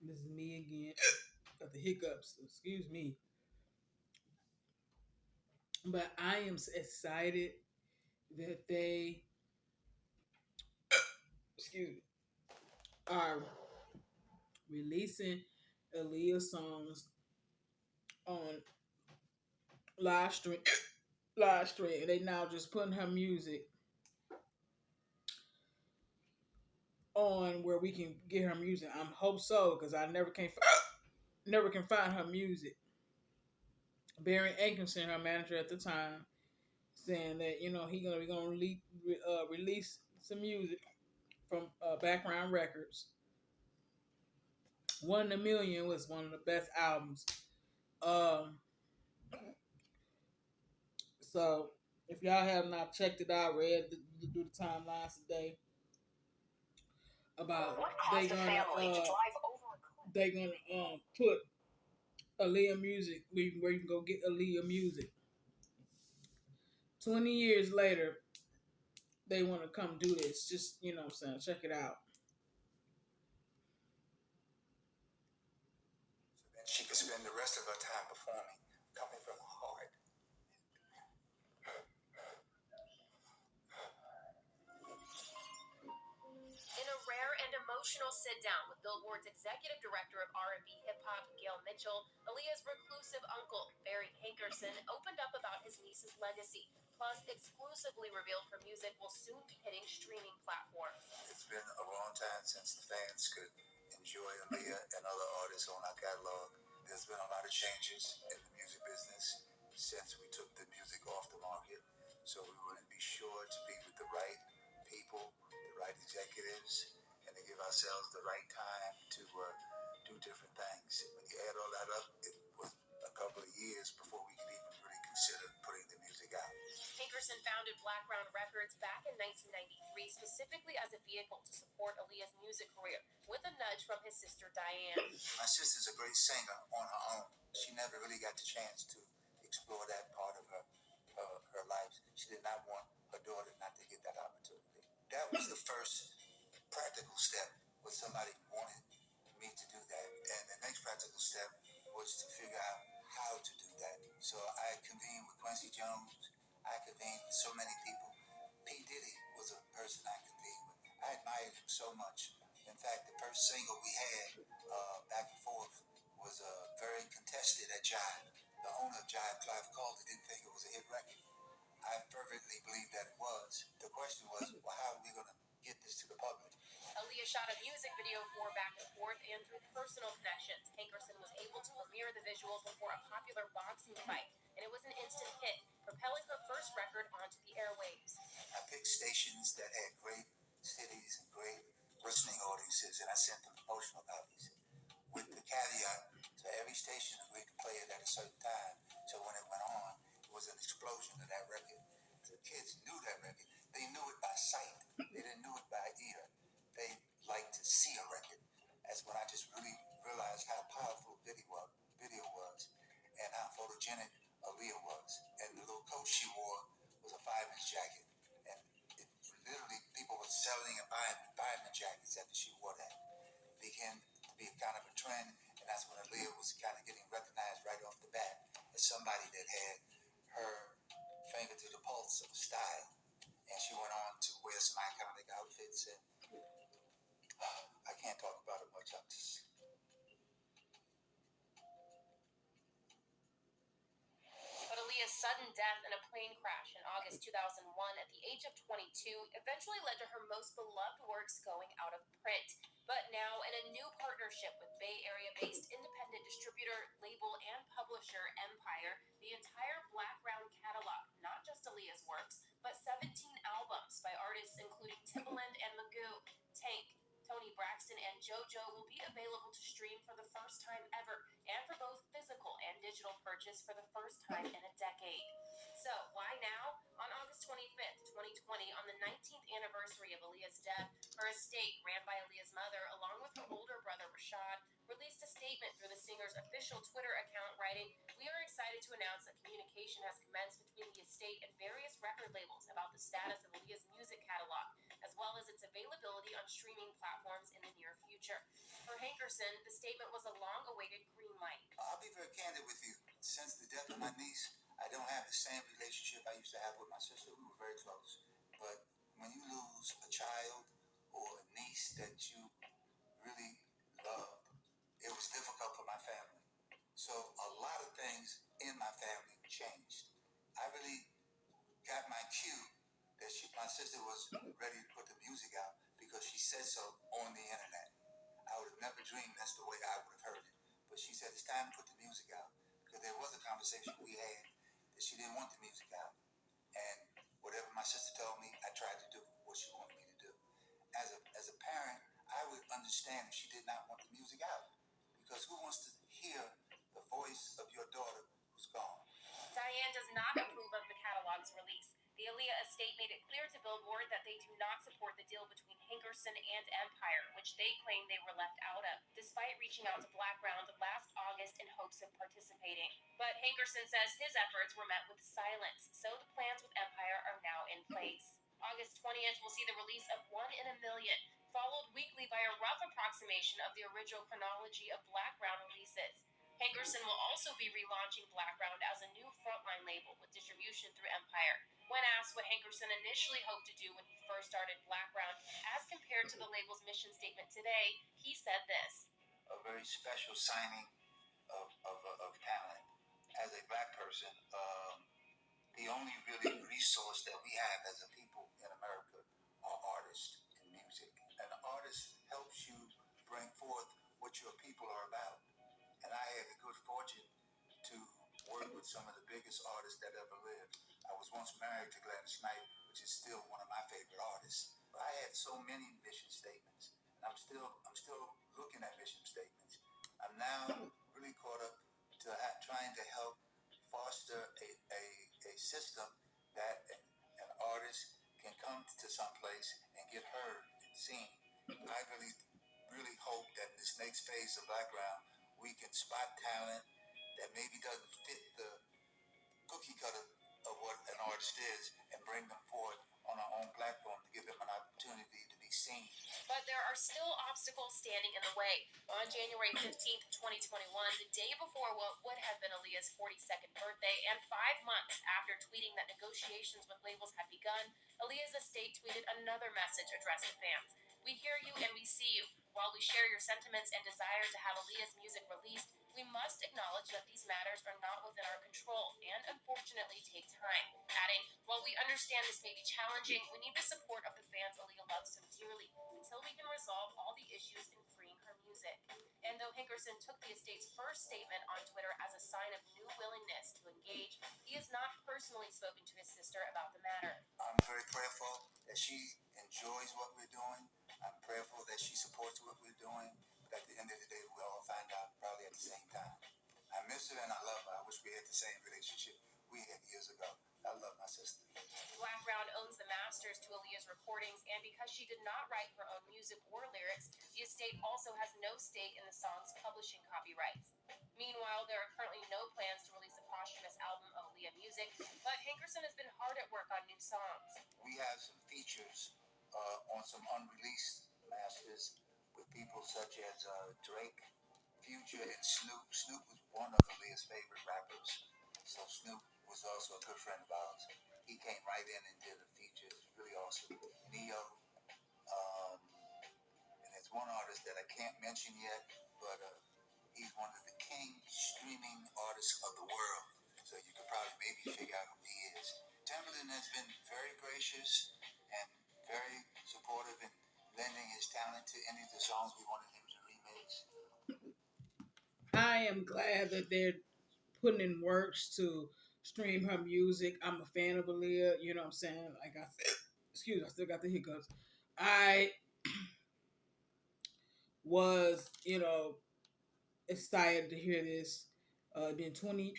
This is me again. Got the hiccups. Excuse me. But I am excited that they, excuse me, are releasing Aaliyah songs on live stream. Live stream. They now just putting her music on where we can get her music. I hope so because I never can find her music. Barry Atkinson, her manager at the time, saying that we gonna release some music from Background Records. One in a Million was one of the best albums. Um, so if y'all have not checked it out, do the timelines today about they gonna put Aaliyah music where you can go get Aaliyah music. 20 years later, they want to come do this. Just what I'm saying, check it out. So then she could spend the rest of her time performing, coming from her heart. In a rare and emotional sit-down with Billboard's executive director of R&B hip-hop, Gail Mitchell, Aaliyah's reclusive uncle, Barry Hankerson, opened up about his niece's legacy, plus exclusively revealed her music will soon be hitting streaming platforms. It's been a long time since the fans could enjoy Aaliyah and other artists on our catalog. There's been a lot of changes in the music business since we took the music off the market, so we want to be sure to be with the right people, the right executives, and to give ourselves the right time to do different things. When you add all that up, it was a couple of years before we could even really consider putting the music out. Hankerson founded Blackground Records back in 1993 specifically as a vehicle to support Aaliyah's music career, with a nudge from his sister Diane. My sister's a great singer on her own. She never really got the chance to explore that part of her life. She did not want her daughter not to get that opportunity. That was the first practical step, was somebody wanted me to do that. And the next practical step was to figure out how to do that. So I convened with Quincy Jones. I convened with so many people. P. Diddy was a person I convened with. I admired him so much. In fact, the first single we had, Back and Forth, was very contested at Jive. The owner of Jive, Clive Calder, didn't think it was a hit record. I fervently believe that it was. The question was, well, how are we going to get this to the public? Aaliyah shot a music video for Back and Forth, and through personal connections, Hankerson was able to premiere the visuals before a popular boxing fight, and it was an instant hit, propelling her first record onto the airwaves. I picked stations that had great cities and great listening audiences, and I sent them promotional copies with the caveat, so every station agreed to play it at a certain time. So when it went on, it was an explosion of that record. The kids knew that record. They knew it by sight. They didn't know it by ear. They liked to see a record. That's when I just really realized how powerful video was and how photogenic Aaliyah was. And the little coat she wore was a 5-inch jacket. And it literally, people were selling and buying the jackets after she wore that. It began to be a kind of a trend, and that's when Aaliyah was kind of getting recognized right off the bat as somebody that had her finger to the pulse of style. And she went on to wear some iconic outfits, and I can't talk about it much. But Aaliyah's sudden death in a plane crash in August 2001 at the age of 22 eventually led to her most beloved works going out of print. But now, in a new partnership with Bay Area-based independent distributor, label, and publisher Empire, the entire Blackground catalog, not just Aaliyah's works, but 17 albums by artists including Timbaland and Magoo, Tank, Tony Braxton, and JoJo will be available to stream for the first time ever, and for both physical and digital purchase for the first time in a decade. So, why now? On August 25th, 2020, on the 19th anniversary of Aaliyah's death, her estate, ran by Aaliyah's mother, along with her older brother Rashad, released a statement through the singer's official Twitter account writing, "We are excited to announce that communication has commenced between the estate and various record labels about the status of Aaliyah's music catalog, as well as its availability on streaming platforms in the near future. For Hankerson, the statement was a long awaited green light. I'll be very candid with you. Since the death of my niece, I don't have the same relationship I used to have with my sister. We were very close. But when you lose a child or a niece that you really loved, it was difficult for my family. So a lot of things in my family changed. I really got my cue that my sister was ready to put the music out because she said so on the internet. I would have never dreamed that's the way I would have heard it. But she said it's time to put the music out because there was a conversation we had that she didn't want the music out. And whatever my sister told me, I tried to do what she wanted me to do. As a parent, I would understand if she did not want the music out because who wants to hear the voice of your daughter who's gone? Diane does not approve of the catalog's release. The Aaliyah estate made it clear to Billboard that they do not support the deal between Hankerson and Empire, which they claim they were left out of, despite reaching out to Blackground last August in hopes of participating. But Hankerson says his efforts were met with silence, so the plans with Empire are now in place. August 20th will see the release of One in a Million, followed weekly by a rough approximation of the original chronology of Blackground releases. Hankerson will also be relaunching Blackground as a new frontline label with distribution through Empire. When asked what Hankerson initially hoped to do when he first started Blackground, as compared to the label's mission statement today, he said this: A very special signing of talent. As a black person, the only really resource that we have as a people in America are artists and music. An artist helps you bring forth what your people are about. And I had the good fortune to work with some of the biggest artists that ever lived. I was once married to Gladys Knight, which is still one of my favorite artists. But I had so many mission statements, and I'm still looking at mission statements. I'm now really caught up to trying to help foster a system that an artist can come to some place and get heard and seen. I really hope that in this next phase of background, we can spot talent that maybe doesn't fit the cookie cutter of what an artist is and bring them forward on our own platform to give them an opportunity to be seen. But there are still obstacles standing in the way. On January 15th, 2021, the day before what would have been Aaliyah's 42nd birthday, and 5 months after tweeting that negotiations with labels had begun, Aaliyah's estate tweeted another message addressed to fans. We hear you and we see you. While we share your sentiments and desire to have Aaliyah's music released, we must acknowledge that these matters are not within our control and unfortunately take time. Adding, while we understand this may be challenging, we need the support of the fans Aaliyah loves so dearly until we can resolve all the issues in freeing her music. And though Hankerson took the estate's first statement on Twitter as a sign of new willingness to engage, he has not personally spoken to his sister about the matter. I'm very prayerful that she enjoys what we're doing. I'm prayerful that she supports what we're doing. But at the end of the day, we'll all find out probably at the same time. I miss her and I love her. I wish we had the same relationship we had years ago. I love my sister. Blackground owns the masters to Aaliyah's recordings, and because she did not write her own music or lyrics, the estate also has no stake in the song's publishing copyrights. Meanwhile, there are currently no plans to release a posthumous album of Aaliyah music, but Hankerson has been hard at work on new songs. We have some features on some unreleased masters with people such as Drake, Future, and Snoop. Snoop was one of Aaliyah's favorite rappers, so Snoop was also a good friend of ours. He came right in and did a feature. It was really awesome. Neo, and there's one artist that I can't mention yet, but he's one of the king streaming artists of the world. So you could probably maybe figure out who he is. Timberland has been very gracious and very supportive in lending his talent to any of the songs we wanted him to remix. I am glad that they're putting in works to stream her music. I'm a fan of Aaliyah. You know what I'm saying? Like I said, excuse me, I still got the hiccups. I was, excited to hear this. Been 20,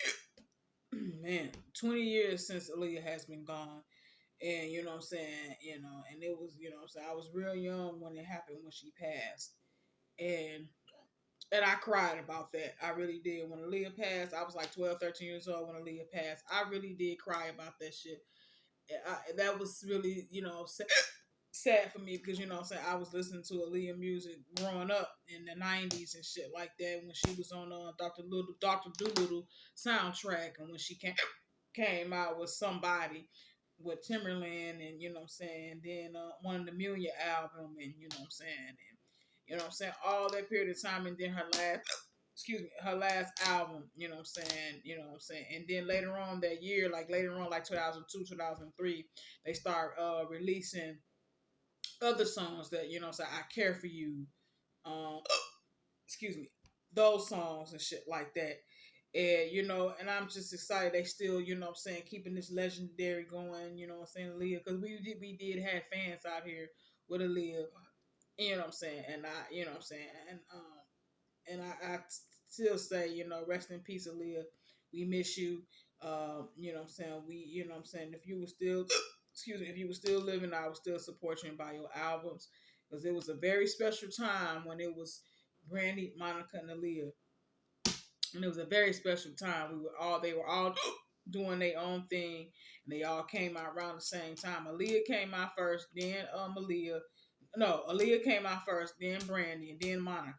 man, 20 years since Aaliyah has been gone. And you know what I'm saying, and it was, what I'm saying, I was real young when it happened when she passed. And I cried about that. I really did. When Aaliyah passed, I was like 12, 13 years old when Aaliyah passed. I really did cry about that shit. That was really, sad. sad for me because you know what I'm saying I was listening to Aaliyah music growing up in the '90s and shit like that when she was on Doctor Doolittle soundtrack and when she came out with Somebody with Timberland and you know what I'm saying then one of the Amelia album and you know what I'm saying and you know what I'm saying all that period of time and then her last excuse me, her last album, you know what I'm saying, you know what I'm saying. And then later on that year, like later on, like 2002, 2003, they start releasing other songs that, you know what I'm saying, I Care For You, um, excuse me, those songs and shit like that. And, you know, and I'm just excited they still, you know what I'm saying, keeping this legendary going, you know what I'm saying, Aaliyah, because we did have fans out here with Aaliyah, you know what I'm saying, and I, you know what I'm saying, and I still say, you know, rest in peace, Aaliyah. We miss you. You know what I'm saying? You know what I'm saying? If you were still, excuse me, if you were still living, I would still support you and buy your albums because it was a very special time when it was Brandy, Monica, and Aaliyah, and it was a very special time. They were all doing their own thing, and they all came out around the same time. Aaliyah came out first, then Aaliyah came out first, then Brandy, and then Monica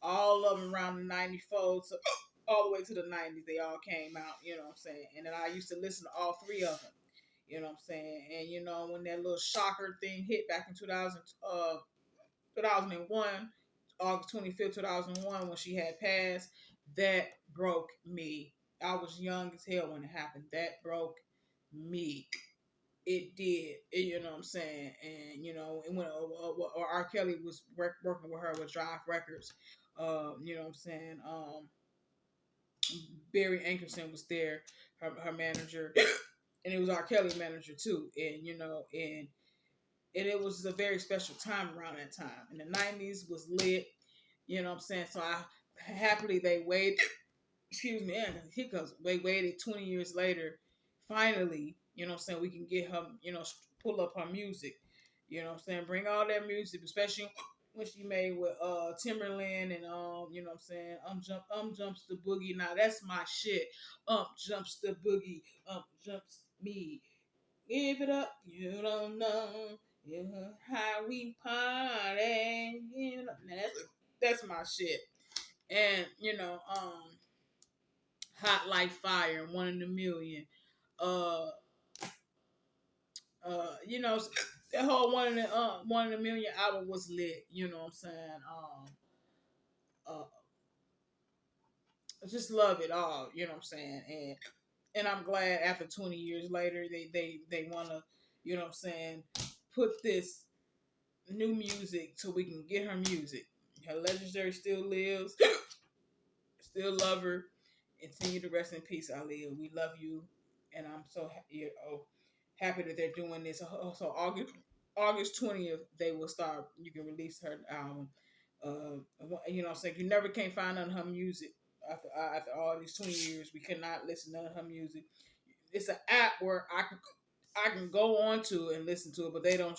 all of them around the 94 to all the way to the 90s. They all came out, you know what I'm saying? And then I used to listen to all three of them, you know what I'm saying? And, you know, when that little shocker thing hit back in 2001, August 25th, 2001, when she had passed, that broke me. I was young as hell when it happened. That broke me. It did, you know what I'm saying, and you know, and when R. Kelly was working with her with Drive Records, you know what I'm saying. Barry Ankerson was there, her manager, and it was R. Kelly manager too, and you know, and it was a very special time around that time. And the '90s was lit, you know what I'm saying. So I happily they waited excuse me, and hiccups. They waited 20 years later. Finally, you know what I'm saying, we can get her, you know, pull up her music. You know what I'm saying? Bring all that music, especially when she made with Timberland and you know what I'm saying, jumps the boogie. Now that's my shit. Jumps the boogie, jumps me. Give it up, you don't know. How we party, you know. Now that's my shit. And you know, Hot Like Fire, One in a Million. Uh, you know, that whole One in a Million album was lit. You know what I'm saying? Uh, I just love it all. You know what I'm saying? And I'm glad after 20 years later they wanna, you know what I'm saying, put this new music so we can get her music. Her legendary still lives. Still love her. Continue to rest in peace, Aaliyah. We love you, and I'm so happy that they're doing this. So August 20th, they will start. You can release her album. You know, so you never can find none of her music after all these 20 years. We cannot listen to none of her music. It's an app where I can go on to and listen to it, but they don't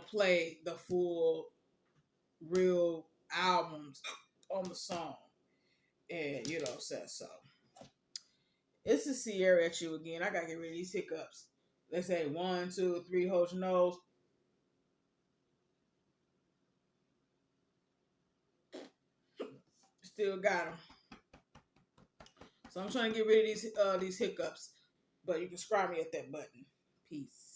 play the full real albums on the song. And you know what I'm saying? So it's the Sierra at you again. I gotta get rid of these hiccups. Let's say 1, 2, 3, hold your nose. Still got them. So I'm trying to get rid of these hiccups. But you can subscribe me at that button. Peace.